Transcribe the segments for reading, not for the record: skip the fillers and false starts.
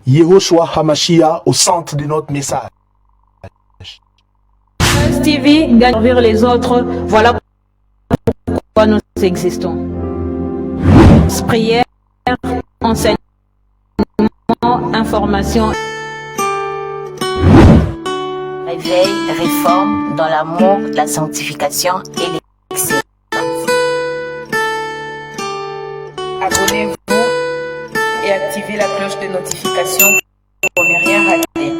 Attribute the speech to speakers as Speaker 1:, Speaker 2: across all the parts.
Speaker 1: Yehoshua Hamashiach au centre de notre message.
Speaker 2: TV, servir les autres, voilà pourquoi nous existons. Prière, enseignement, information.
Speaker 3: Réveil, réforme dans l'amour, la sanctification et l'excellence. Abonnez-vous et activez la cloche de notification pour ne rien rater.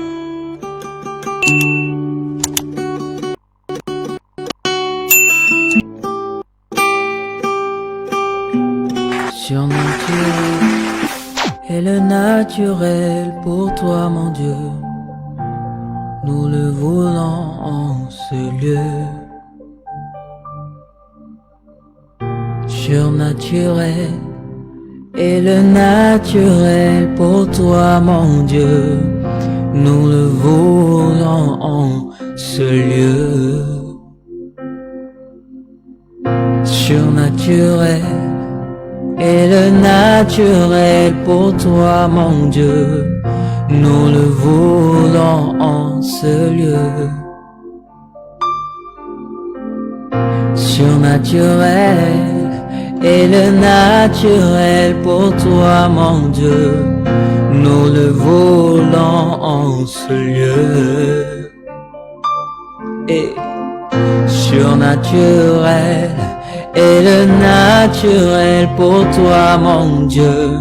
Speaker 4: Surnaturel est le naturel pour toi, mon Dieu. Nous le voulons en ce lieu. Surnaturel est le naturel pour toi, mon Dieu. Nous le voulons en ce lieu. Surnaturel est le naturel pour toi, mon Dieu. Nous le voulons en ce lieu. Surnaturel est le naturel pour toi, mon Dieu. Nous le voulons en ce lieu. Et surnaturel est le naturel pour toi, mon Dieu.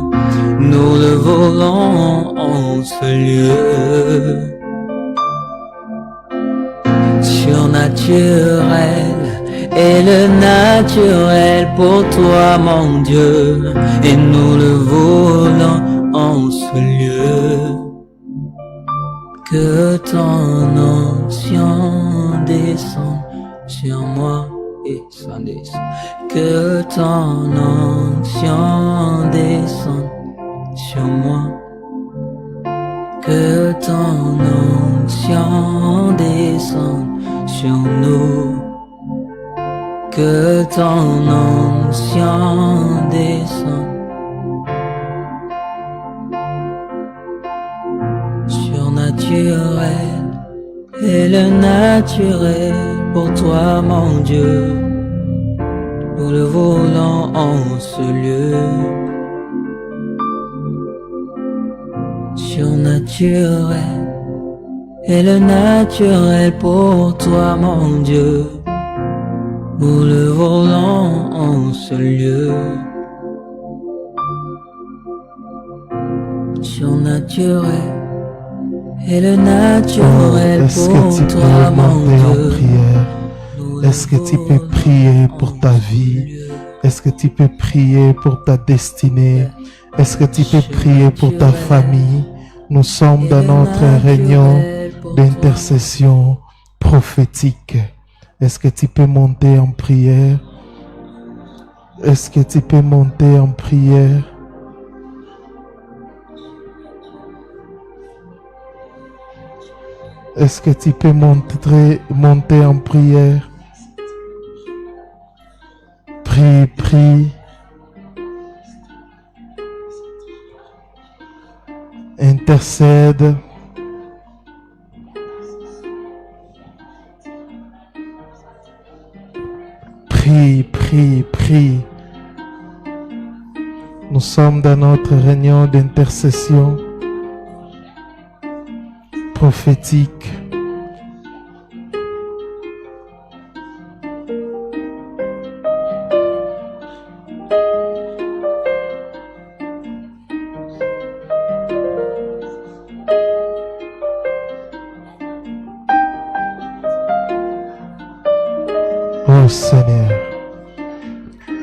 Speaker 4: Nous le voulons en ce lieu. Surnaturel est le naturel pour toi, mon Dieu. Et nous le voulons en ce lieu. Que ton onction descende sur moi et s'en descende. Que ton onction descende sur moi. Que ton onction descende sur nous. Que ton onction descende. Surnaturel est le naturel pour toi, mon Dieu. Nous le voulons en ce lieu. Surnaturel est le naturel pour toi, mon Dieu. Nous le voulons en ce lieu. Surnaturel est le naturel pour toi, mon Dieu.
Speaker 1: Est-ce que tu peux prier pour ta vie? Est-ce que tu peux prier pour ta destinée? Est-ce que tu peux prier pour ta famille? Nous sommes dans notre réunion d'intercession prophétique. Est-ce que tu peux monter en prière? Est-ce que tu peux monter en prière? Est-ce que tu peux monter en prière? Prie, prie. Intercède. Prie, prie, prie. Nous sommes dans notre réunion d'intercession prophétique. Oh Seigneur,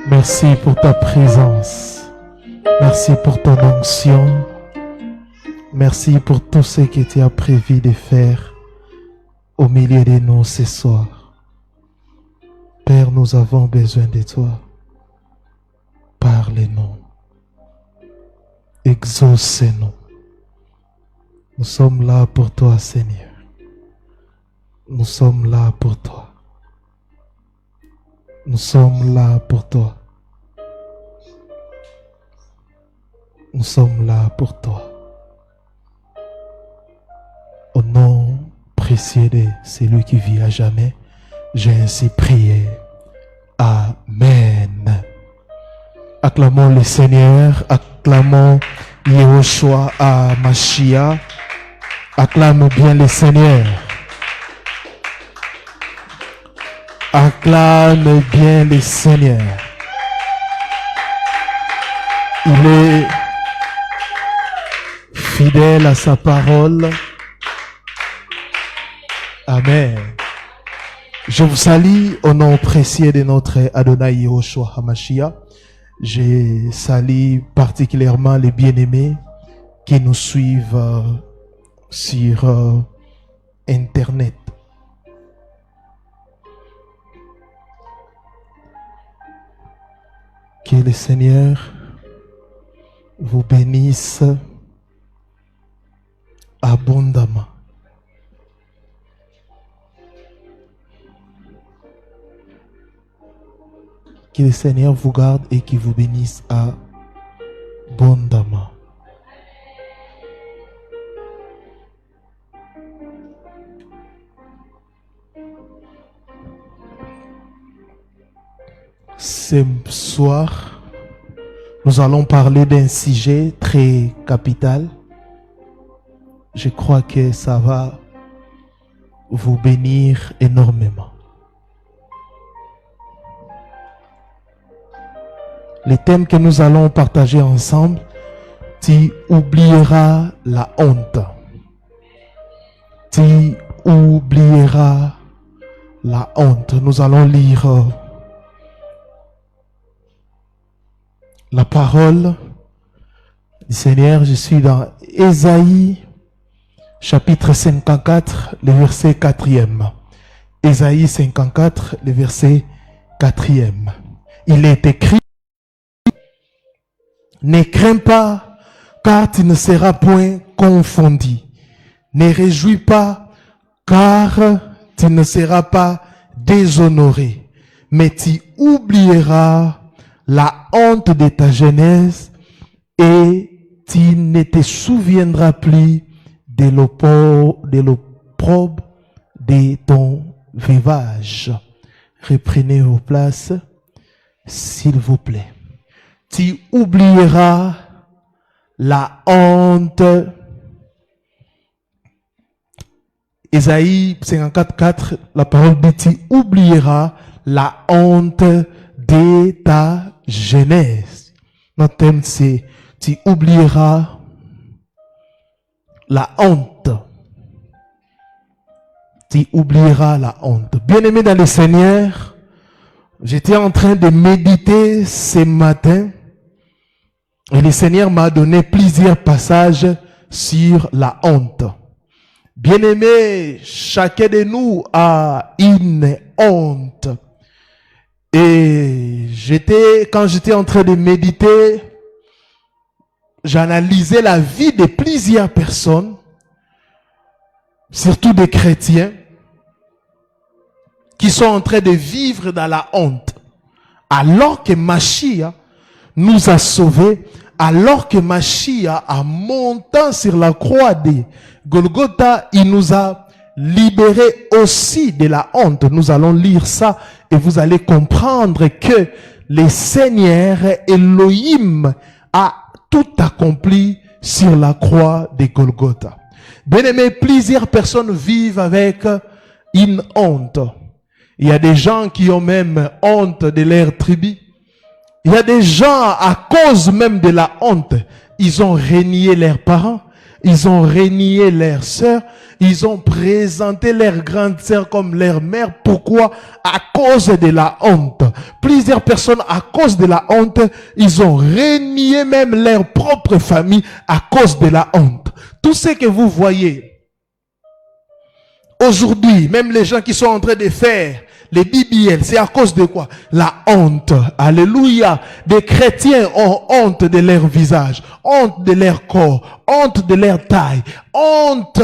Speaker 1: merci pour ta présence. Merci pour ton onction. Merci pour tout ce que tu as prévu de faire au milieu de nous ce soir. Père, nous avons besoin de toi. Parle-nous. Exauce-nous. Nous sommes là pour toi, Seigneur. Nous sommes là pour toi. Nous sommes là pour toi. Nous sommes là pour toi. précieux de celui qui vit à jamais, j'ai ainsi prié. Amen. Acclamons le Seigneur, acclamons Yehoshua à Mashiach. Acclame bien le Seigneur. Acclame bien le Seigneur. Il est fidèle à sa parole. Amen. Je vous salue au nom précieux de notre Adonai Yehoshua HaMashiach. Je salue particulièrement les bien-aimés qui nous suivent sur Internet. Que le Seigneur vous bénisse abondamment. Que le Seigneur vous garde et qu'il vous bénisse abondamment. Ce soir, nous allons parler d'un sujet très capital. Je crois que ça va vous bénir énormément. Le thème que nous allons partager ensemble, tu oublieras la honte. Tu oublieras la honte. Nous allons lire la parole du Seigneur. Je suis dans Ésaïe, chapitre 54, le verset 4e. Ésaïe 54, le verset 4e. Il est écrit: ne crains pas, car tu ne seras point confondu. Ne réjouis pas, car tu ne seras pas déshonoré. Mais tu oublieras la honte de ta jeunesse et tu ne te souviendras plus de l'opprobre de ton veuvage. Reprenez vos places, s'il vous plaît. Tu oublieras la honte. Ésaïe 54:4, la parole dit: tu oublieras la honte de ta jeunesse. Notre thème c'est: tu oublieras la honte. Tu oublieras la honte. Bien-aimé dans le Seigneur, j'étais en train de méditer ce matin. Et le Seigneur m'a donné plusieurs passages sur la honte. Bien-aimé, chacun de nous a une honte. Et quand j'étais en train de méditer, j'analysais la vie de plusieurs personnes, surtout des chrétiens, qui sont en train de vivre dans la honte. Alors que Mashiach nous a sauvés, alors que Mashiach, en montant sur la croix de Golgotha, il nous a libérés aussi de la honte. Nous allons lire ça et vous allez comprendre que le Seigneur Elohim a tout accompli sur la croix de Golgotha. Bien-aimés, plusieurs personnes vivent avec une honte. Il y a des gens qui ont même honte de leur tribu. Il y a des gens, à cause même de la honte, ils ont renié leurs parents, ils ont renié leurs sœurs, ils ont présenté leurs grandes sœurs comme leur mère. Pourquoi? À cause de la honte. Plusieurs personnes, à cause de la honte, ils ont renié même leur propre famille à cause de la honte. Tout ce que vous voyez aujourd'hui, même les gens qui sont en train de faire les BBL, c'est à cause de quoi? La honte. Alléluia. Des chrétiens ont honte de leur visage, honte de leur corps, honte de leur taille, honte.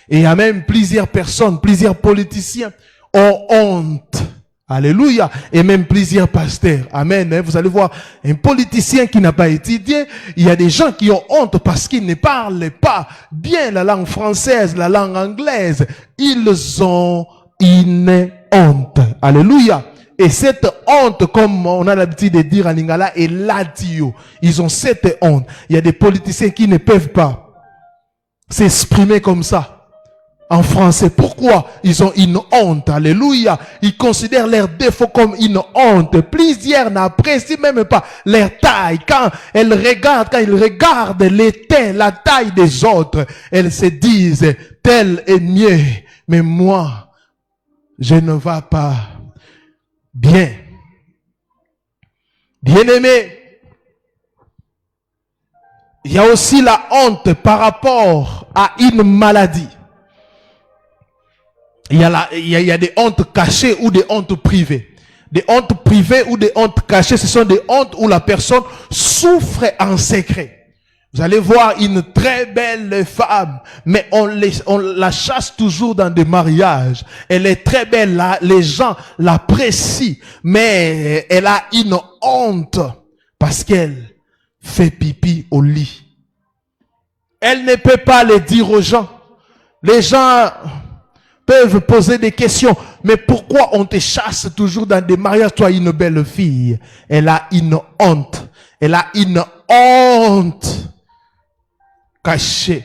Speaker 1: Et il y a même plusieurs personnes, plusieurs politiciens ont honte Alléluia. Et même plusieurs pasteurs. Amen. Vous allez voir, un politicien qui n'a pas étudié, il y a des gens qui ont honte parce qu'ils ne parlent pas bien la langue française, la langue anglaise. Ils ont une honte. Alléluia. Et cette honte, comme on a l'habitude de dire en lingala, est l'adio. Ils ont cette honte. Il y a des politiciens qui ne peuvent pas s'exprimer comme ça. En français, pourquoi? Ils ont une honte, alléluia. Ils considèrent leurs défauts comme une honte. Plusieurs n'apprécient même pas leur taille. Quand ils regardent la taille des autres, elles se disent, tel est mieux. Mais moi, je ne vais pas bien. Bien-aimé, il y a aussi la honte par rapport à une maladie. Il y a des hontes cachées ou des hontes privées. Des hontes privées ou des hontes cachées, ce sont des hontes où la personne souffre en secret. Vous allez voir une très belle femme, mais on la chasse toujours dans des mariages. Elle est très belle, les gens l'apprécient, mais elle a une honte parce qu'elle fait pipi au lit. Elle ne peut pas le dire aux gens. Les gens peuvent poser des questions. Mais pourquoi on te chasse toujours dans des mariages, toi, une belle fille? Elle a une honte. Elle a une honte cachée.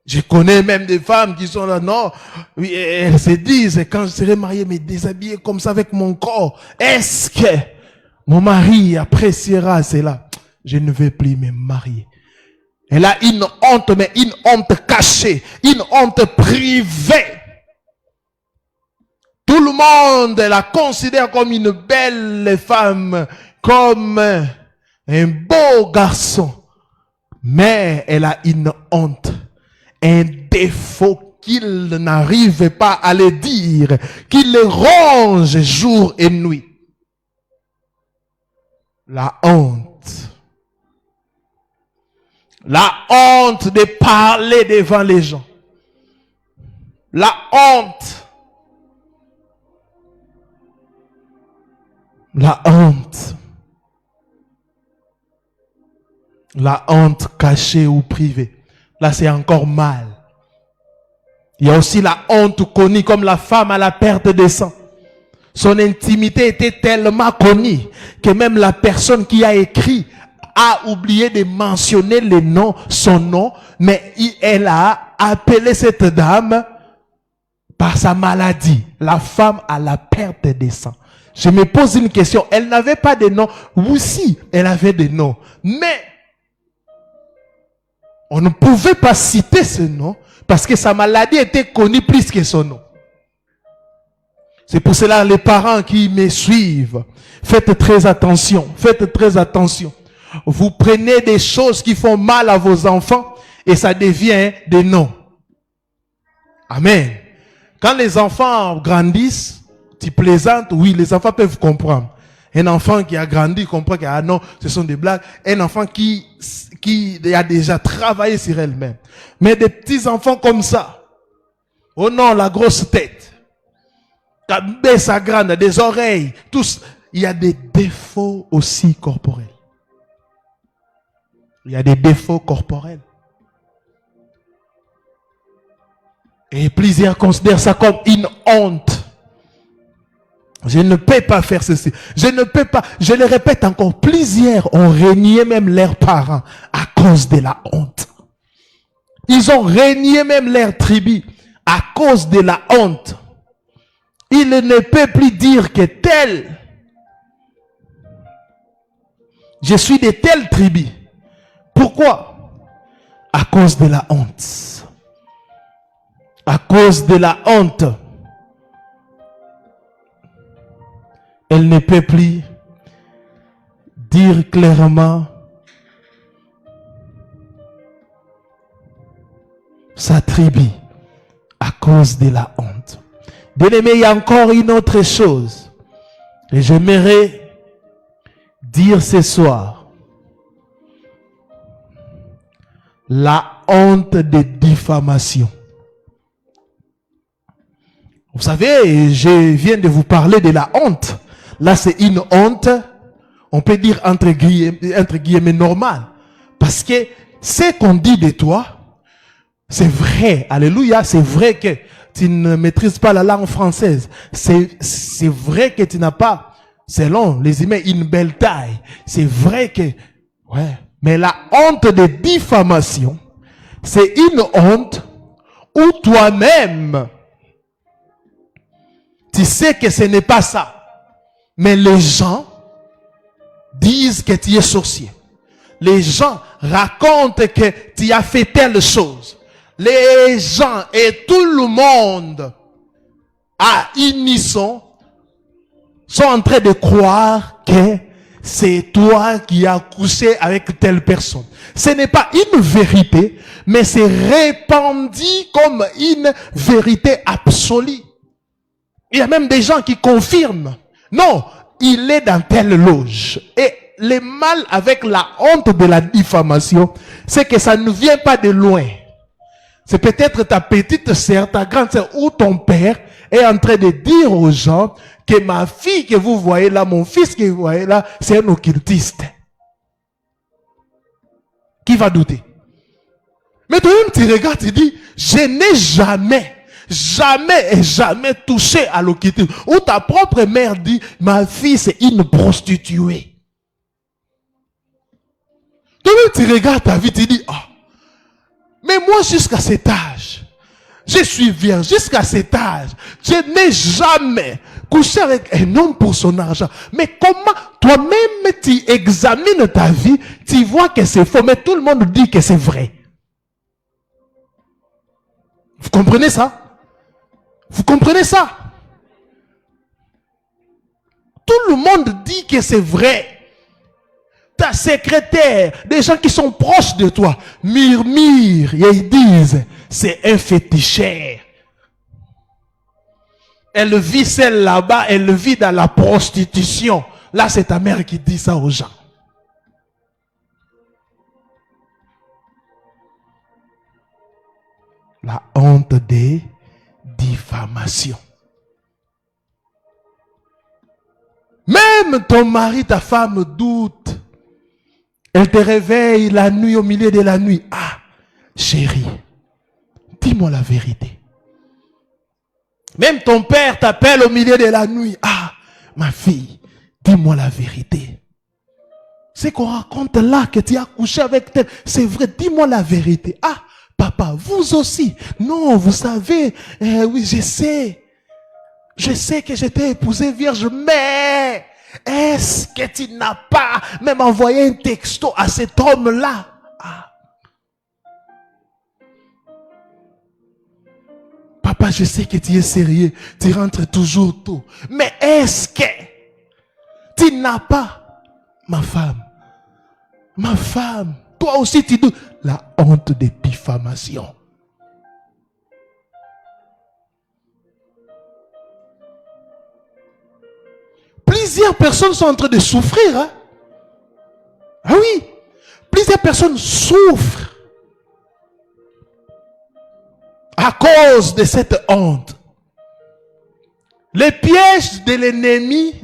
Speaker 1: Je connais même des femmes qui sont là, non, oui, elles se disent, quand je serai mariée, mais déshabillée comme ça avec mon corps, est-ce que mon mari appréciera cela? Je ne vais plus me marier. Elle a une honte, mais une honte cachée, une honte privée. Tout le monde la considère comme une belle femme, comme un beau garçon. Mais elle a une honte, un défaut qu'il n'arrive pas à le dire, qu'il le ronge jour et nuit. La honte. La honte de parler devant les gens. La honte. La honte. La honte cachée ou privée. Là, c'est encore mal. Il y a aussi la honte connue comme la femme à la perte de sang. Son intimité était tellement connue que même la personne qui a écrit a oublié de mentionner le nom, son nom, mais elle a appelé cette dame par sa maladie. La femme à la perte de sang. Je me pose une question. Elle n'avait pas de nom. Oui, si, elle avait des noms. Mais on ne pouvait pas citer ce nom parce que sa maladie était connue plus que son nom. C'est pour cela les parents qui me suivent, faites très attention, faites très attention. Vous prenez des choses qui font mal à vos enfants et ça devient des noms. Amen. Quand les enfants grandissent, tu plaisantes, oui, les enfants peuvent comprendre. Un enfant qui a grandi comprend que ah non, ce sont des blagues. Un enfant qui a déjà travaillé sur elle-même. Mais des petits enfants comme ça, oh non, la grosse tête, la baisse grande, des oreilles, tous, il y a des défauts aussi corporels. Il y a des défauts corporels. Et plusieurs considèrent ça comme une honte. Je ne peux pas faire ceci. Je ne peux pas. Je le répète encore. Plusieurs ont renié même leurs parents à cause de la honte. Ils ont renié même leur tribu à cause de la honte. Il ne peut plus dire que tel. Je suis de telle tribu. Pourquoi? À cause de la honte. À cause de la honte. Elle ne peut plus dire clairement sa tribu à cause de la honte. Bien-aimé, il y a encore une autre chose et j'aimerais dire ce soir. La honte de diffamation. Vous savez, je viens de vous parler de la honte. Là, c'est une honte, on peut dire entre guillemets normale. Parce que ce qu'on dit de toi, c'est vrai. Alléluia, c'est vrai que tu ne maîtrises pas la langue française. C'est vrai que tu n'as pas, selon les humains, une belle taille. C'est vrai que, ouais. Mais la honte de diffamation, c'est une honte où toi-même, tu sais que ce n'est pas ça. Mais les gens disent que tu es sorcier. Les gens racontent que tu as fait telle chose. Les gens et tout le monde à unisson sont en train de croire que c'est toi qui as couché avec telle personne. Ce n'est pas une vérité, mais c'est répandu comme une vérité absolue. Il y a même des gens qui confirment. Non, il est dans telle loge. Et le mal avec la honte de la diffamation, c'est que ça ne vient pas de loin. C'est peut-être ta petite sœur, ta grande sœur ou ton père est en train de dire aux gens que ma fille que vous voyez là, mon fils que vous voyez là, c'est un occultiste. Qui va douter? Mais toi-même tu regardes, tu dis, je n'ai jamais touché à l'occultisme. Ou ta propre mère dit, ma fille c'est une prostituée. Toi-même tu regardes ta vie, tu dis, ah, mais moi jusqu'à cet âge, je suis vierge, jusqu'à cet âge, je n'ai jamais couché avec un homme pour son argent. Mais comment toi-même tu examines ta vie, tu vois que c'est faux, mais tout le monde dit que c'est vrai. Vous comprenez ça? Vous comprenez ça? Tout le monde dit que c'est vrai. Ta secrétaire, des gens qui sont proches de toi, murmurent et ils disent, c'est un féticheur. Elle vit celle là-bas, elle vit dans la prostitution. Là, c'est ta mère qui dit ça aux gens. La honte des diffamations. Même ton mari, ta femme doute. Elle te réveille la nuit, au milieu de la nuit. Ah, chérie, dis-moi la vérité. Même ton père t'appelle au milieu de la nuit. Ah, ma fille, dis-moi la vérité. C'est qu'on raconte là que tu as couché avec tel. C'est vrai, dis-moi la vérité. Ah, papa, vous aussi. Non, vous savez, oui, je sais. Je sais que j'étais épousée vierge, mais est-ce que tu n'as pas même envoyé un texto à cet homme-là? Ah. Papa, je sais que tu es sérieux, tu rentres toujours tôt. Mais est-ce que tu n'as pas, ma femme, toi aussi tu dois, la honte des diffamations. Plusieurs personnes sont en train de souffrir. Hein? Ah oui, plusieurs personnes souffrent à cause de cette honte. Les pièges de l'ennemi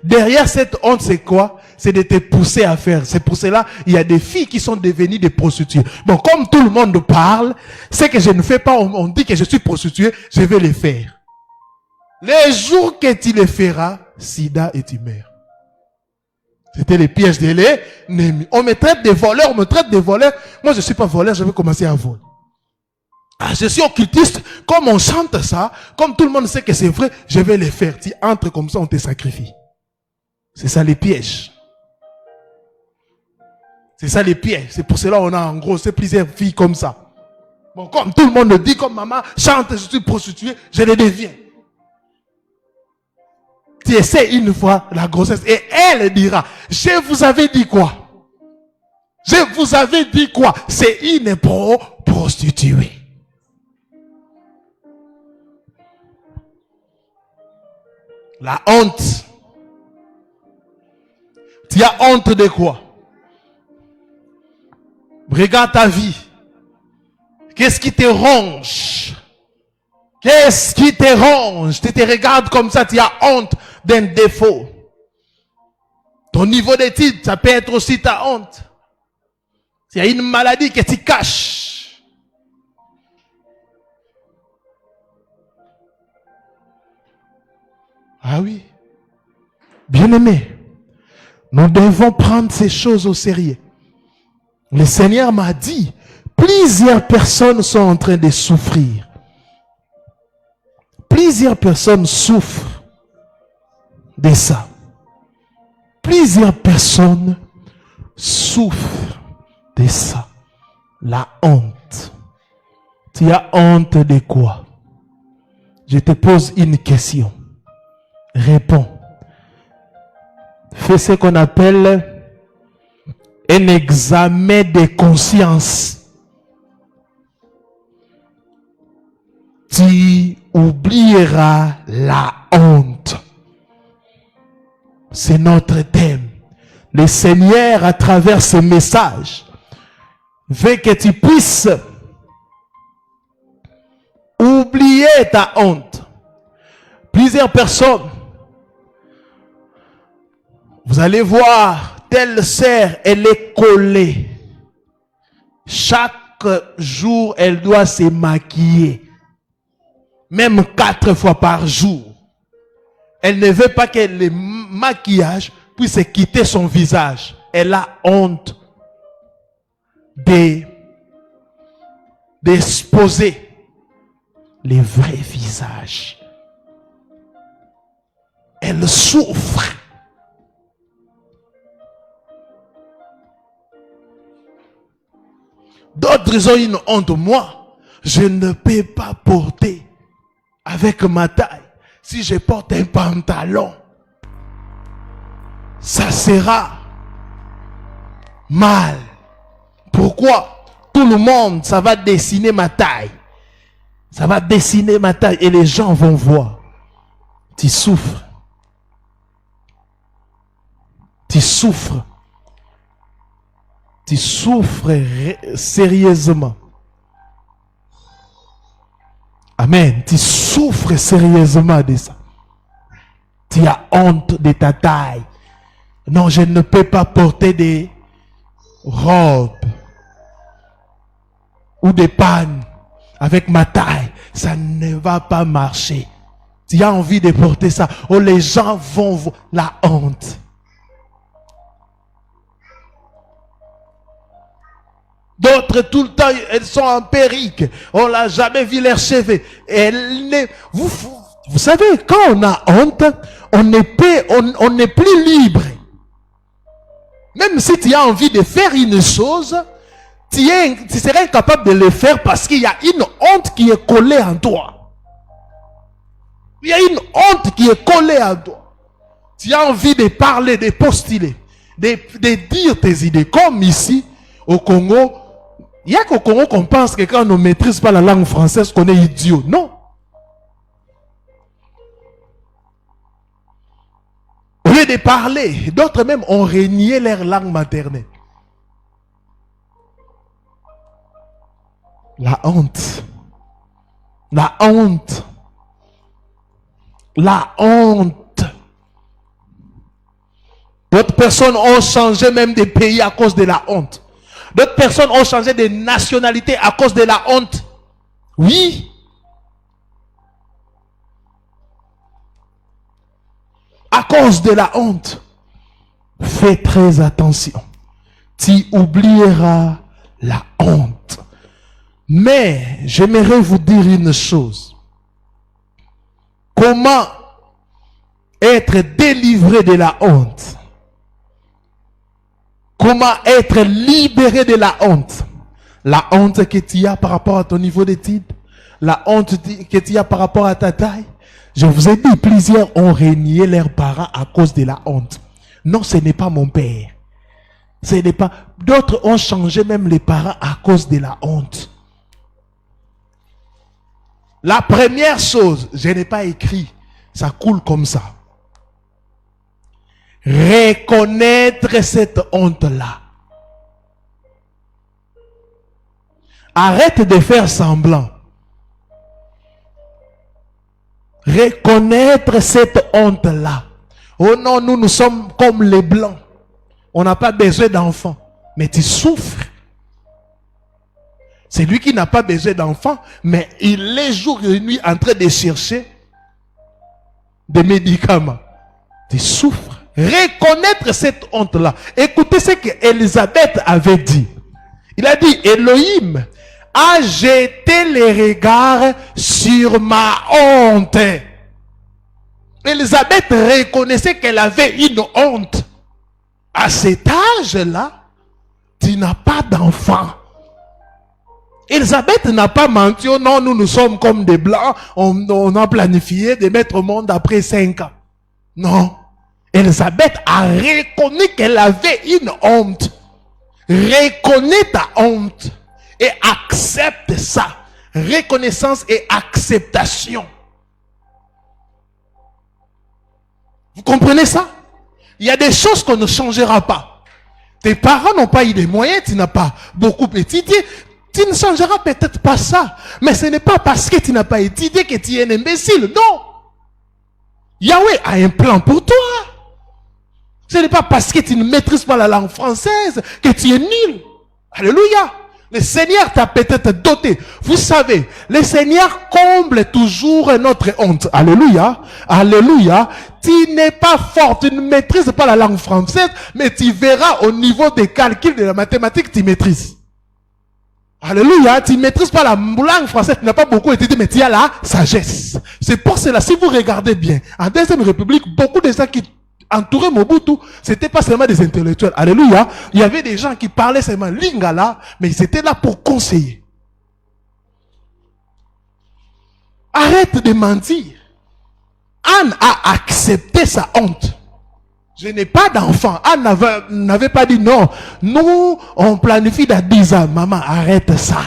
Speaker 1: derrière cette honte, c'est quoi? C'est de te pousser à faire. C'est pour cela il y a des filles qui sont devenues des prostituées. Bon, comme tout le monde parle, c'est que je ne fais pas, on dit que je suis prostituée, je vais les faire. Les jours que tu les feras, sida et tu meurs. C'était les pièges de l'ennemi. On me traite de voleur, on me traite de voleur. Moi, je ne suis pas voleur, je vais commencer à voler. Ah, je suis occultiste. Comme on chante ça, comme tout le monde sait que c'est vrai, je vais les faire. Tu entres comme ça, on te sacrifie. C'est ça les pièges. C'est ça les pièges. C'est pour cela qu'on a en gros, c'est plusieurs filles comme ça. Bon, comme tout le monde le dit, comme maman chante, je suis prostituée, je le deviens. Tu essaies une fois la grossesse et elle dira, je vous avais dit quoi? Je vous avais dit quoi? C'est une prostituée. La honte. Tu as honte de quoi? Regarde ta vie. Qu'est-ce qui te ronge? Qu'est-ce qui te ronge? Tu te regardes comme ça, tu as honte d'un défaut. Ton niveau d'étude, ça peut être aussi ta honte. Il y a une maladie que tu caches. Ah oui. Bien-aimés, nous devons prendre ces choses au sérieux. Le Seigneur m'a dit, plusieurs personnes sont en train de souffrir. Plusieurs personnes souffrent de ça. Plusieurs personnes souffrent de ça. La honte. Tu as honte de quoi? Je te pose une question. Réponds. Fais ce qu'on appelle un examen de conscience. Tu oublieras la honte. C'est notre thème. Le Seigneur, à travers ce message, veut que tu puisses oublier ta honte. Plusieurs personnes, vous allez voir, telle sœur, elle est collée. Chaque jour, elle doit se maquiller. Même 4 fois par jour. Elle ne veut pas que le maquillage puisse quitter son visage. Elle a honte d'exposer les vrais visages. Elle souffre. D'autres ont une honte. Moi, je ne peux pas porter avec ma taille. Si je porte un pantalon, ça sera mal. Pourquoi? Tout le monde, ça va dessiner ma taille. Ça va dessiner ma taille et les gens vont voir. Tu souffres. Tu souffres. Tu souffres sérieusement. Amen. Tu souffres sérieusement de ça. Tu as honte de ta taille. Non, je ne peux pas porter des robes ou des pannes avec ma taille. Ça ne va pas marcher. Tu as envie de porter ça. Oh, les gens vont voir la honte. D'autres, tout le temps, elles sont en perruque. On l'a jamais vu leurs cheveux. Vous savez, quand on a honte, on n'est plus libre. Même si tu as envie de faire une chose, tu serais incapable de le faire parce qu'il y a une honte qui est collée en toi. Il y a une honte qui est collée en toi. Tu as envie de parler, de postuler, de dire tes idées. Comme ici, au Congo, il n'y a qu'au Congo qu'on pense que quand on ne maîtrise pas la langue française, qu'on est idiot. Non. Au lieu de parler, d'autres même ont renié leur langue maternelle. La honte. La honte. La honte. D'autres personnes ont changé même de pays à cause de la honte. D'autres personnes ont changé de nationalité à cause de la honte. Oui. À cause de la honte. Fais très attention. Tu oublieras la honte. Mais j'aimerais vous dire une chose. Comment être délivré de la honte? Comment être libéré de la honte? La honte que tu as par rapport à ton niveau d'études, la honte que tu as par rapport à ta taille. Je vous ai dit, plusieurs ont renié leurs parents à cause de la honte. Non, ce n'est pas mon père. Ce n'est pas. D'autres ont changé même les parents à cause de la honte. La première chose, je n'ai pas écrit, ça coule comme ça. Reconnaître cette honte-là. Arrête de faire semblant. reconnaître cette honte-là. Oh non, nous sommes comme les Blancs. On n'a pas besoin d'enfants. Mais tu souffres. C'est lui qui n'a pas besoin d'enfants, mais il est jour et nuit en train de chercher des médicaments. Tu souffres. Reconnaître cette honte-là. Écoutez ce qu'Élisabeth avait dit. Il a dit, Elohim a jeté les regards sur ma honte. Élisabeth reconnaissait qu'elle avait une honte. À cet âge-là, tu n'as pas d'enfant. Élisabeth n'a pas menti. Oh non, nous sommes comme des Blancs. On a planifié de mettre au monde après 5 ans. Non. Élisabeth a reconnu qu'elle avait une honte. Reconnais ta honte et accepte ça. Reconnaissance et acceptation. Vous comprenez ça? Il y a des choses qu'on ne changera pas. Tes parents n'ont pas eu les moyens, tu n'as pas beaucoup étudié. Tu ne changeras peut-être pas ça. Mais ce n'est pas parce que tu n'as pas étudié que tu es un imbécile. Non. Yahweh a un plan pour toi. Ce n'est pas parce que tu ne maîtrises pas la langue française que tu es nul. Alléluia. Le Seigneur t'a peut-être doté. Vous savez, le Seigneur comble toujours notre honte. Alléluia. Alléluia. Tu n'es pas fort, tu ne maîtrises pas la langue française, mais tu verras au niveau des calculs de la mathématique, tu maîtrises. Alléluia, tu ne maîtrises pas la langue française, tu n'as pas beaucoup étudié, mais tu as la sagesse. C'est pour cela, si vous regardez bien, en Deuxième République, beaucoup de gens qui entouraient Mobutu, c'était pas seulement des intellectuels. Alléluia, il y avait des gens qui parlaient seulement lingala, mais ils étaient là pour conseiller. Arrête de mentir. Anne a accepté sa honte. Je n'ai pas d'enfant. Anne n'avait pas dit non. Nous, on planifie dans 10 ans. Maman, arrête ça.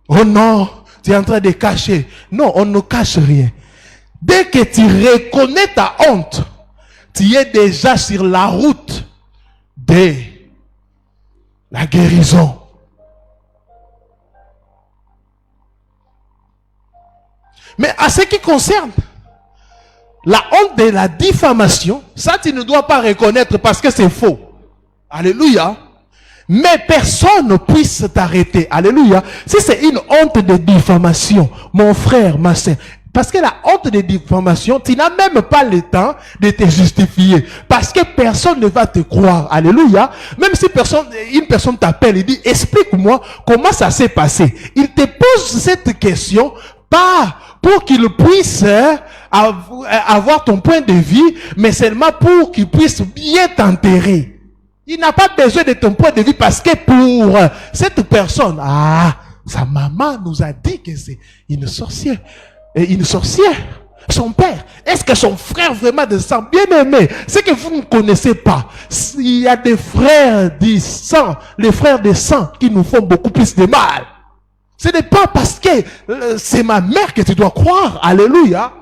Speaker 1: Oh non, tu es en train de cacher. Non, on ne cache rien. Dès que tu reconnais ta honte, tu es déjà sur la route de la guérison. Mais à ce qui concerne la honte de la diffamation, ça tu ne dois pas reconnaître parce que c'est faux. Alléluia. Mais personne ne puisse t'arrêter. Alléluia. Si c'est une honte de diffamation, mon frère, ma soeur, parce que la honte de diffamation, tu n'as même pas le temps de te justifier. Parce que personne ne va te croire. Alléluia. Même si une personne t'appelle et dit, explique-moi comment ça s'est passé. Il te pose cette question, pas pour qu'il puisse avoir ton point de vue, mais seulement pour qu'il puisse bien t'enterrer. Il n'a pas besoin de ton point de vue parce que pour cette personne, sa maman nous a dit que c'est une sorcière. Et une sorcière. Son père. Est-ce que son frère vraiment de sang bien-aimé? C'est que vous ne connaissez pas. Il y a des frères du sang, les frères de sang qui nous font beaucoup plus de mal. Ce n'est pas parce que c'est ma mère que tu dois croire. Alléluia.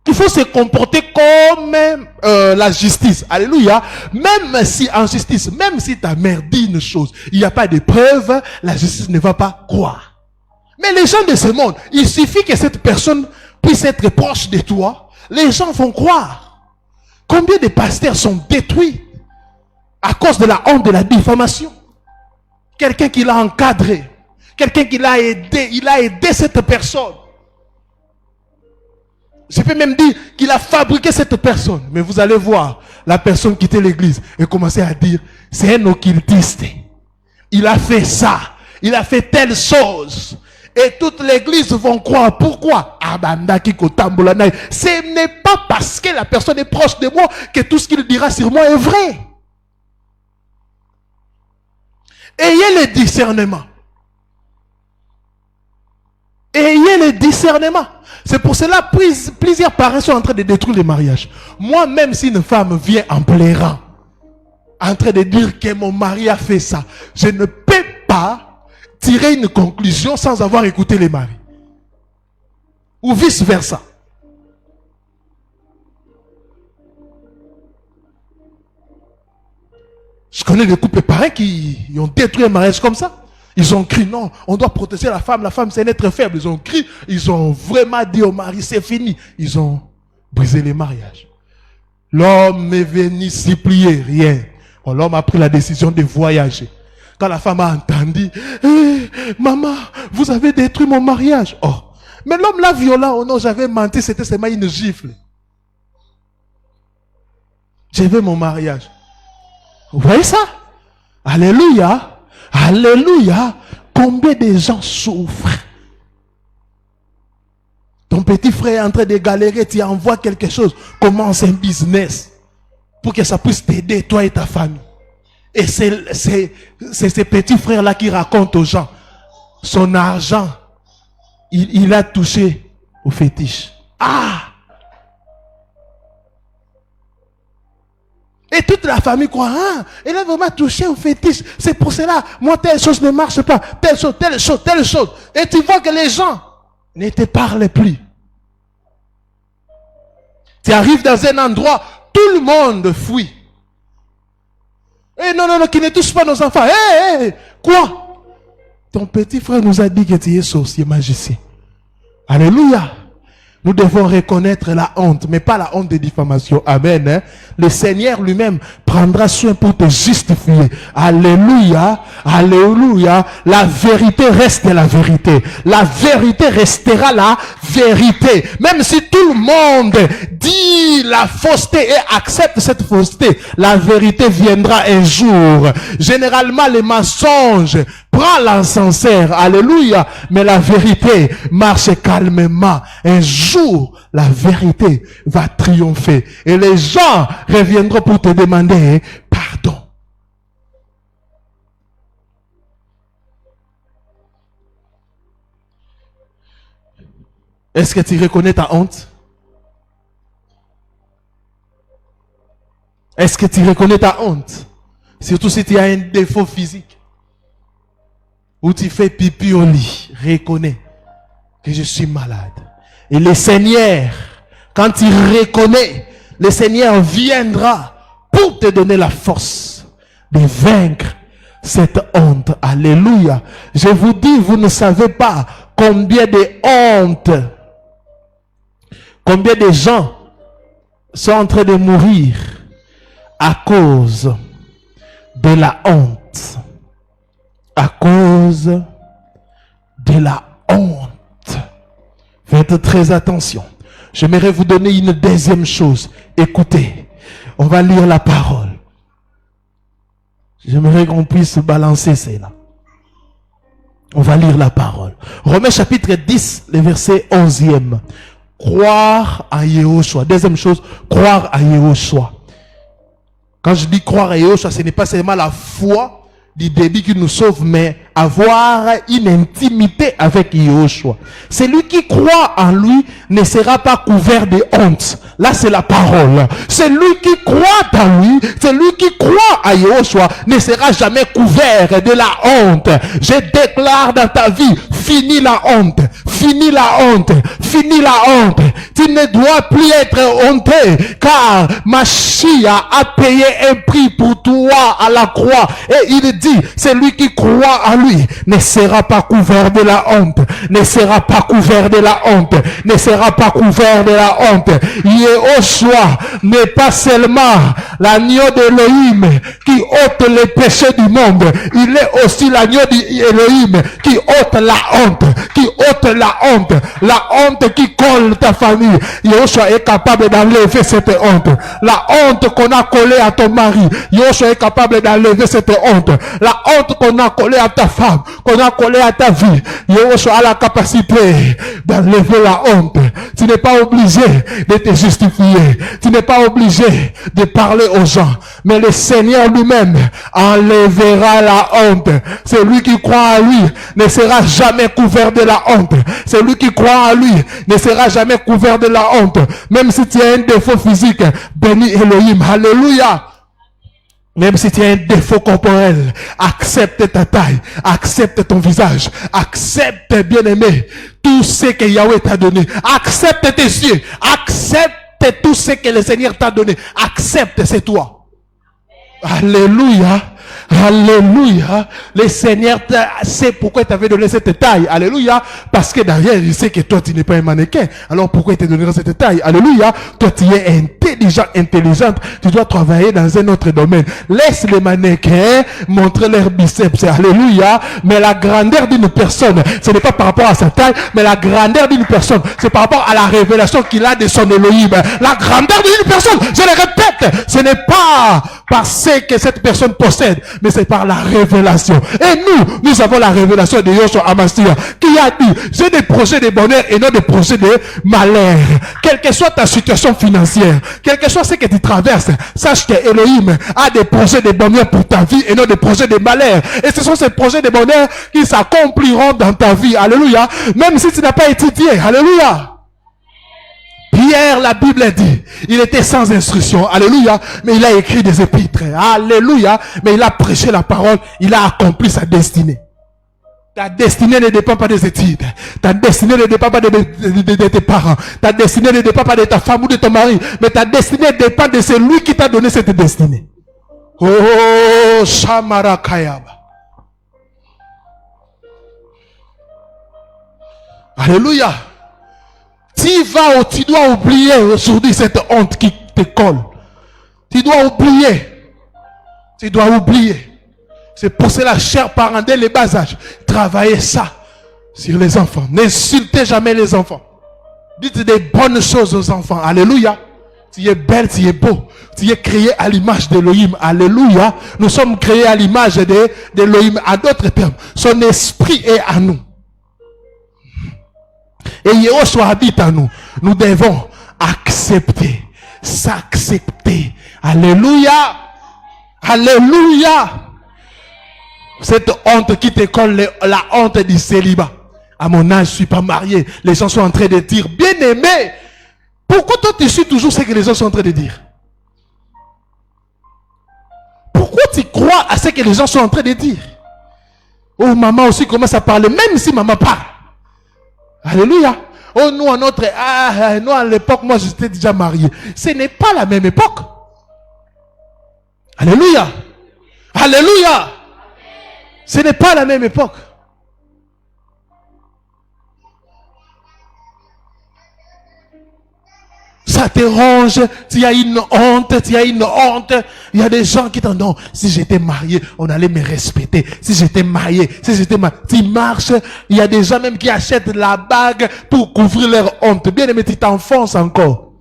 Speaker 1: Il faut se comporter comme la justice. Alléluia. Même si en justice, même si ta mère dit une chose, il n'y a pas de preuve, la justice ne va pas croire. Mais les gens de ce monde, il suffit que cette personne puisse être proche de toi, les gens vont croire. Combien de pasteurs sont détruits à cause de la honte de la diffamation? Quelqu'un qui l'a encadré, quelqu'un qui l'a aidé, il a aidé cette personne. Je peux même dire qu'il a fabriqué cette personne. Mais vous allez voir, la personne quitter l'église et commencer à dire, c'est un occultiste. Il a fait ça. Il a fait telle chose. Et toute l'église vont croire. Pourquoi? Ce n'est pas parce que la personne est proche de moi que tout ce qu'il dira sur moi est vrai. Ayez le discernement. Ayez le discernement. C'est pour cela que plusieurs parents sont en train de détruire les mariages. Moi, même si une femme vient en pleurant, en train de dire que mon mari a fait ça, je ne peux pas tirer une conclusion sans avoir écouté les maris. Ou vice versa. Je connais des couples parents qui ont détruit un mariage comme ça. Ils ont crié, non, on doit protéger la femme c'est un être faible. Ils ont crié, ils ont vraiment dit au mari, c'est fini. Ils ont brisé les mariages. L'homme est venu supplier, rien. Bon, l'homme a pris la décision de voyager. Quand la femme a entendu, maman, vous avez détruit mon mariage. Oh, mais l'homme là violent, oh non, j'avais menti, c'était seulement une gifle. J'ai vu mon mariage. Vous voyez ça? Alléluia. Alléluia. Combien de gens souffrent? Ton petit frère est en train de galérer, tu envoies quelque chose, commence un business pour que ça puisse t'aider, toi et ta famille. Et c'est ces petits frères-là qui racontent aux gens son argent, il a touché au fétiche. Ah! Et toute la famille croit, ah, il a vraiment touché au fétiche. C'est pour cela, moi, telle chose ne marche pas. Telle chose, telle chose, telle chose. Et tu vois que les gens ne te parlent plus. Tu arrives dans un endroit, tout le monde fuit. Eh non, qui ne touche pas nos enfants. Quoi? Ton petit frère nous a dit que tu es sorcier, magicien. Alléluia. Nous devons reconnaître la honte, mais pas la honte de diffamation. Amen. Hein? Le Seigneur lui-même prendra soin pour te justifier. Alléluia. Alléluia. La vérité reste la vérité. La vérité restera la vérité. Même si tout le monde dit la fausseté et accepte cette fausseté, la vérité viendra un jour. Généralement, les mensonges prennent l'encenseur. Alléluia. Mais la vérité marche calmement. Un jour, la vérité va triompher. Et les gens reviendront pour te demander pardon. Est-ce que tu reconnais ta honte? Est-ce que tu reconnais ta honte? Surtout si tu as un défaut physique. Ou tu fais pipi au lit. Reconnais que je suis malade. Et le Seigneur, quand tu reconnais, le Seigneur viendra pour te donner la force de vaincre cette honte. Alléluia. Je vous dis, vous ne savez pas combien de honte, combien de gens sont en train de mourir à cause de la honte. À cause de la honte. Faites très attention. J'aimerais vous donner une deuxième chose. Écoutez, on va lire la parole. J'aimerais qu'on puisse balancer cela. On va lire la parole. Romains chapitre 10, le verset 11e. Croire à Yahushua. Deuxième chose, croire à Yahushua. Quand je dis croire à Yahushua, ce n'est pas seulement la foi du début qui nous sauve, mais avoir une intimité avec Yahushua. Celui qui croit en lui ne sera pas couvert de honte. Là, c'est la parole. Celui qui croit en lui, celui qui croit à Yahushua ne sera jamais couvert de la honte. Je déclare dans ta vie, fini la honte, fini la honte, fini la honte. Tu ne dois plus être honteux, car Mashiach a payé un prix pour toi à la croix. Et il dit, celui qui croit en lui ne sera pas couvert de la honte, ne sera pas couvert de la honte, ne sera pas couvert de la honte. Yahushua n'est pas seulement l'agneau d'Élohim qui ôte les péchés du monde, il est aussi l'agneau d'Élohim qui ôte la honte, qui ôte la honte qui colle ta famille. Yahushua est capable d'enlever cette honte. La honte qu'on a collée à ton mari, Yahushua est capable d'enlever cette honte. La honte qu'on a collée à ta femme, qu'on a collée à ta vie, Yahushua a la capacité d'enlever la honte. Tu n'es pas obligé de te justifier. Tu n'es pas obligé de parler aux gens. Mais le Seigneur lui-même enlèvera la honte. Celui qui croit en lui ne sera jamais couvert de la honte. Celui qui croit en lui ne sera jamais couvert de la honte. Même si tu as un défaut physique, béni Elohim. Alléluia. Même si tu as un défaut corporel, accepte ta taille, accepte ton visage, accepte, bien-aimé, tout ce que Yahweh t'a donné. Accepte tes yeux, accepte tout ce que le Seigneur t'a donné. Accepte, c'est toi. Alléluia. Alléluia. Le Seigneur sait pourquoi il t'avait donné cette taille. Alléluia. Parce que derrière, il sait que toi, tu n'es pas un mannequin. Alors pourquoi il t'a donné cette taille? Alléluia. Toi, tu es intelligent, intelligente. Tu dois travailler dans un autre domaine. Laisse les mannequins montrer leurs biceps. Alléluia. Mais la grandeur d'une personne, ce n'est pas par rapport à sa taille, mais la grandeur d'une personne, c'est par rapport à la révélation qu'il a de son Elohim. La grandeur d'une personne, je le répète, ce n'est pas parce que cette personne possède, mais c'est par la révélation. Et nous avons la révélation de Yoshua Hamashiach qui a dit, j'ai des projets de bonheur et non des projets de malheur. Quelle que soit ta situation financière, quel que soit ce que tu traverses, sache que Elohim a des projets de bonheur pour ta vie et non des projets de malheur. Et ce sont ces projets de bonheur qui s'accompliront dans ta vie. Alléluia. Même si tu n'as pas étudié. Alléluia. Pierre, la Bible dit, il était sans instruction, alléluia, mais il a écrit des épîtres, alléluia, mais il a prêché la parole, il a accompli sa destinée. Ta destinée ne dépend pas des études, ta destinée ne dépend pas de tes parents, ta destinée ne dépend pas de ta femme ou de ton mari, mais ta destinée dépend de celui qui t'a donné cette destinée. Oh, Shamara Kayaba. Alléluia. Tu dois oublier aujourd'hui cette honte qui te colle. Tu dois oublier. Tu dois oublier. C'est pour cela, chers parents, dès le bas âge, travaillez ça sur les enfants. N'insultez jamais les enfants. Dites des bonnes choses aux enfants. Alléluia. Tu es belle, tu es beau. Tu es créé à l'image d'Elohim. Alléluia. Nous sommes créés à l'image d'Elohim. À d'autres termes, son esprit est à nous. Et Yehoshua habite en nous. Nous devons accepter, s'accepter. Alléluia. Alléluia. Cette honte qui te colle, la honte du célibat. À mon âge, je ne suis pas marié. Les gens sont en train de dire, bien aimé, pourquoi toi tu suis toujours ce que les gens sont en train de dire? Pourquoi tu crois à ce que les gens sont en train de dire? Oh, maman aussi commence à parler, même si maman parle. Alléluia. Oh, nous, à notre... nous, à l'époque, moi, j'étais déjà marié. Ce n'est pas la même époque. Alléluia. Alléluia. Ce n'est pas la même époque. Ça te ronge, tu as une honte, tu as une honte. Il y a des gens qui t'en disent, si j'étais marié, on allait me respecter. Si j'étais marié, tu marches. Il y a des gens même qui achètent la bague pour couvrir leur honte. Bien aimé, tu t'enfonces encore.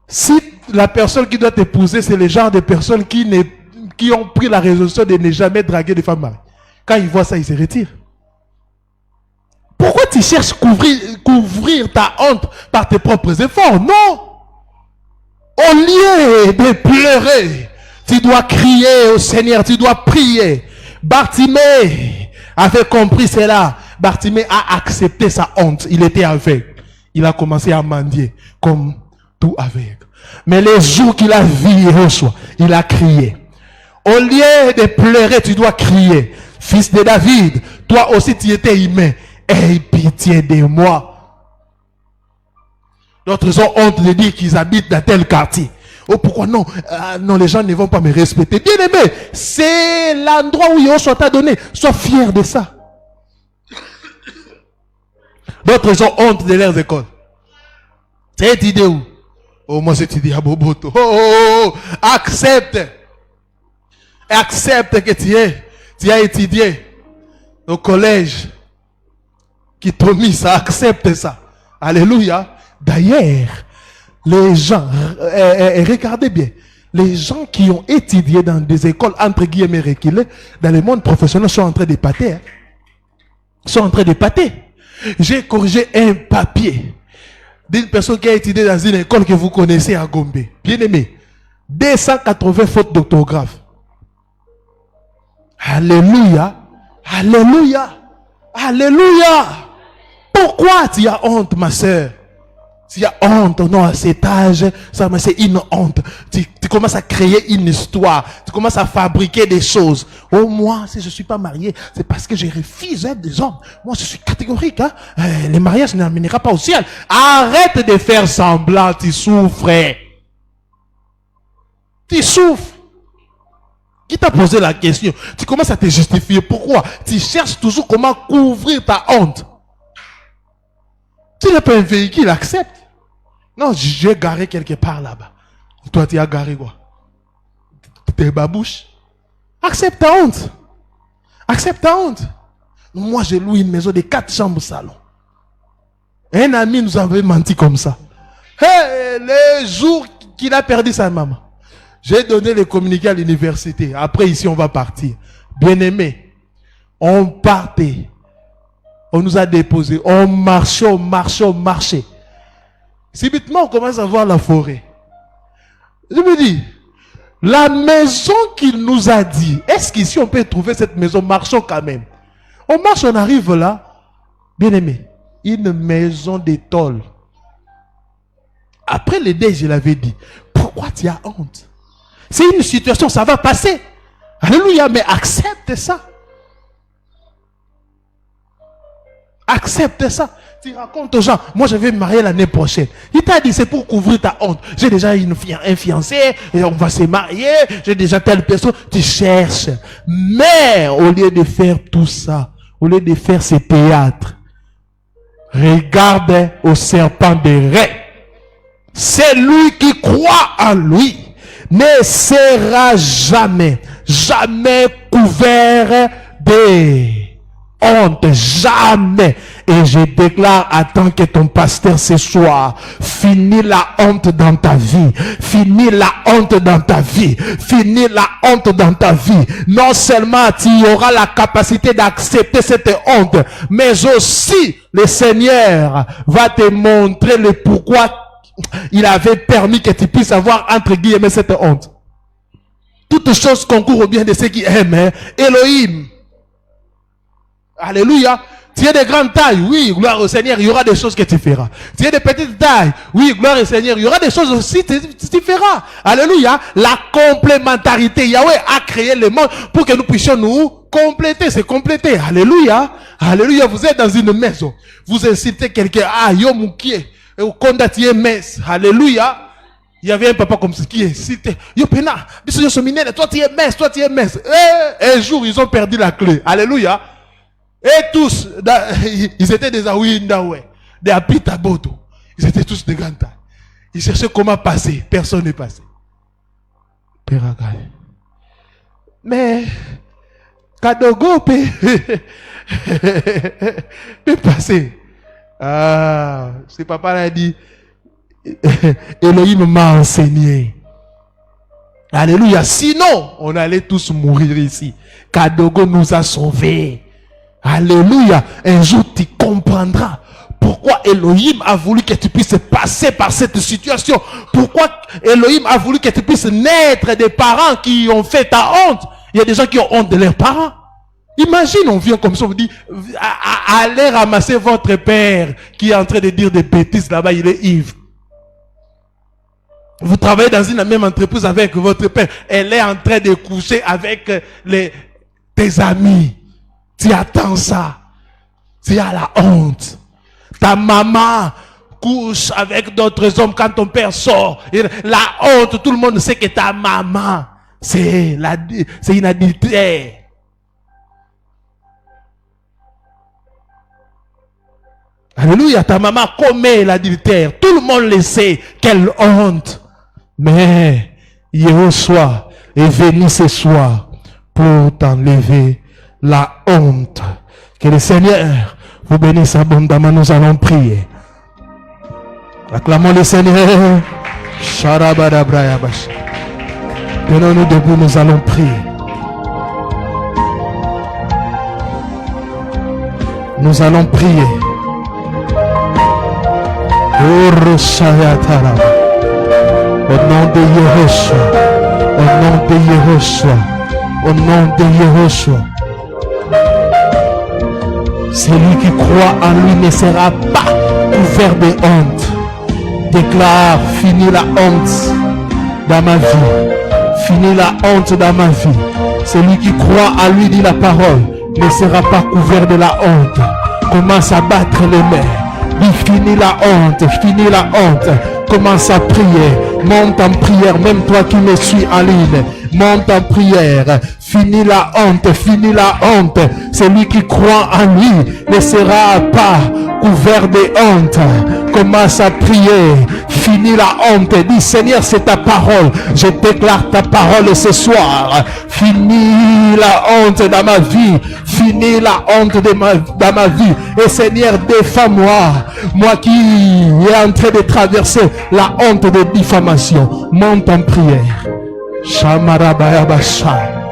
Speaker 1: Si la personne qui doit t'épouser, c'est le genre de personnes qui ont pris la résolution de ne jamais draguer de femmes mariées. Quand ils voient ça, ils se retirent. Pourquoi tu cherches couvrir ta honte par tes propres efforts? Non. Au lieu de pleurer, tu dois crier au Seigneur, tu dois prier. Bartimée avait compris cela. Bartimée a accepté sa honte. Il était aveugle. Il a commencé à mendier comme tout aveugle. Mais les jours qu'il a vu Yehoshua, il a crié. Au lieu de pleurer, tu dois crier. Fils de David, toi aussi tu étais humain. Aie pitié de moi. D'autres ont honte de dire qu'ils habitent dans tel quartier. Oh, pourquoi non? Non, les gens ne vont pas me respecter. Bien aimé, c'est l'endroit où Yehoshua t'a donné. Sois fier de ça. D'autres ont honte de leurs écoles. C'est une idée où? Oh, moi, c'est une idée à Boboto. Oh, accepte. Accepte que tu as étudié au collège. Qui t'ont mis ça, accepte ça. Alléluia. D'ailleurs, les gens, regardez bien, les gens qui ont étudié dans des écoles entre guillemets reculées, dans le monde professionnel, sont en train de pâter. Hein. Sont en train de pâter. J'ai corrigé un papier d'une personne qui a étudié dans une école que vous connaissez à Gombe. Bien aimé. 280 fautes d'orthographe. Alléluia. Alléluia. Alléluia. Pourquoi tu as honte, ma soeur? Tu as honte, non, à cet âge, ça, mais c'est une honte. Tu commences à créer une histoire. Tu commences à fabriquer des choses. Oh, moi, si je ne suis pas marié, c'est parce que je refuse des hommes. Moi, je suis catégorique. Hein? Le mariage n'amènera pas au ciel. Arrête de faire semblant, tu souffres. Tu souffres. Qui t'a posé la question? Tu commences à te justifier. Pourquoi? Tu cherches toujours comment couvrir ta honte. Tu n'as pas un véhicule, accepte. Non, j'ai garé quelque part là-bas. Toi, tu as garé quoi? Tes babouches. Accepte ta honte. Accepte ta honte. Moi, j'ai loué une maison de 4 chambres salon. Un ami nous avait menti comme ça. Hey, le jour qu'il a perdu sa maman, j'ai donné les communiqués à l'université. Après, ici, on va partir. Bien-aimé, on partait. On nous a déposés. On marchait, on marchait, on marchait. Subitement, on commence à voir la forêt. Je me dis, la maison qu'il nous a dit, est-ce qu'ici on peut trouver cette maison? Marchons quand même. On marche, on arrive là. Bien-aimé, une maison de tôle. Après le deuil, je l'avais dit, pourquoi tu as honte? C'est une situation, ça va passer. Alléluia, mais accepte ça. Accepte ça. Tu racontes aux gens, moi je vais me marier l'année prochaine. Il t'a dit c'est pour couvrir ta honte. J'ai déjà un fiancé et on va se marier. J'ai déjà telle personne. Tu cherches. Mais au lieu de faire tout ça, au lieu de faire ce théâtre, regarde au serpent des raies. C'est lui qui croit en lui ne sera jamais couvert de honte, jamais. Et je déclare, attends que ton pasteur ce soir, finis la honte dans ta vie, finis la honte dans ta vie, finis la honte dans ta vie. Non seulement tu auras la capacité d'accepter cette honte, mais aussi le Seigneur va te montrer le pourquoi il avait permis que tu puisses avoir entre guillemets cette honte. Toutes choses concourent au bien de ceux qui aiment Elohim. Alléluia. Tu es de grande taille, oui, gloire au Seigneur, il y aura des choses que tu feras. Tu es de petite taille, oui, gloire au Seigneur, il y aura des choses aussi que tu feras. Alléluia. La complémentarité. Yahweh a créé le monde pour que nous puissions nous compléter, c'est compléter. Alléluia. Alléluia. Vous êtes dans une maison. Vous incitez quelqu'un, yo moukié, au condatier messe. Alléluia. Il y avait un papa comme ça qui est cité. Yo pena, toi tu es messe, toi tu es messe. Un jour, ils ont perdu la clé. Alléluia. Et tous, ils étaient des Awindawe, des Apitaboto. Ils étaient tous de grande taille. Ils cherchaient comment passer. Personne n'est passé. Peragaï. Mais, Kadogo peut passer. Ah, c'est papa l'a dit. Elohim m'a enseigné. Alléluia. Sinon, on allait tous mourir ici. Kadogo nous a sauvés. Alléluia. Un jour, tu comprendras pourquoi Elohim a voulu que tu puisses passer par cette situation. Pourquoi Elohim a voulu que tu puisses naître des parents qui ont fait ta honte. Il y a des gens qui ont honte de leurs parents. Imagine, on vient comme ça, on vous dit, allez ramasser votre père qui est en train de dire des bêtises là-bas, il est ivre. Vous travaillez dans une même entreprise avec votre père. Elle est en train de coucher avec tes amis. Tu attends ça. Tu as la honte. Ta maman couche avec d'autres hommes quand ton père sort. Et la honte, tout le monde sait que ta maman, c'est une adultère. Alléluia, ta maman commet l'adultère. Tout le monde le sait. Quelle honte. Mais Yehoshua est venu ce soir pour t'enlever la honte. Que le Seigneur vous bénisse abondamment. Nous allons prier. Acclamons le Seigneur. Tenons-nous debout, nous allons prier. Nous allons prier. Au nom de Yehoshua, au nom de Yehoshua, au nom de Yehoshua. Celui qui croit en lui ne sera pas couvert de honte. Déclare, finis la honte dans ma vie. Finis la honte dans ma vie. Celui qui croit en lui, dit la parole, ne sera pas couvert de la honte. Commence à battre les mains. Dis, finis la honte, finis la honte. Commence à prier. Monte en prière, même toi qui me suis en ligne. Monte en prière. Finis la honte, finis la honte. Celui qui croit en lui ne sera pas couvert de honte. Commence à prier. Finis la honte. Dis, Seigneur, c'est ta parole. Je déclare ta parole ce soir. Finis la honte dans ma vie. Finis la honte dans ma vie. Et Seigneur, défends-moi. Moi qui est en train de traverser la honte de diffamation. Monte en prière. Shamarabaya Basha.